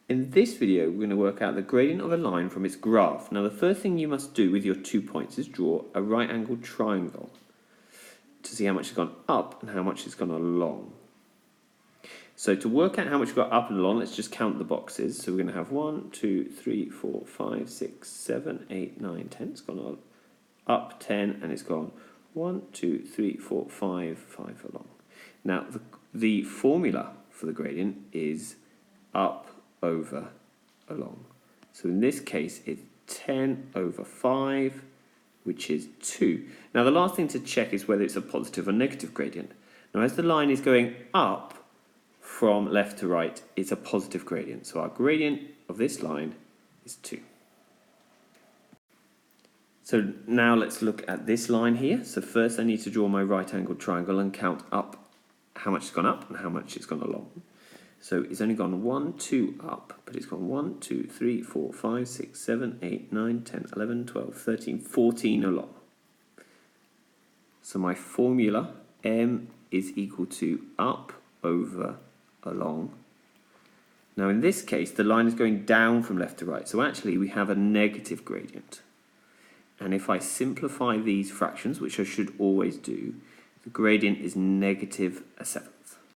In this video, we're going to work out the gradient of a line from its graph. Now, the first thing you must do with your 2 points is draw a right-angled triangle to see how much has gone up and how much has gone along. So to work out how much we've got up and along, let's just count the boxes. So we're going to have 1, 2, 3, 4, 5, 6, 7, 8, 9, 10. It's gone up 10 and it's gone 1, 2, 3, 4, 5 along. Now, the formula for the gradient is up over along. So in this case, it's 10 over 5, which is 2. Now, the last thing to check is whether it's a positive or negative gradient. Now, as the line is going up from left to right, it's a positive gradient. So our gradient of this line is 2. So now let's look at this line here. So first I need to draw my right-angled triangle and count up how much it's gone up and how much it's gone along. So it's only gone 1, 2 up, but it's gone 1, 2, 3, 4, 5, 6, 7, 8, 9, 10, 11, 12, 13, 14 along. So my formula, m is equal to up over along. Now in this case, the line is going down from left to right. So actually we have a negative gradient. And if I simplify these fractions, which I should always do, the gradient is negative a 7.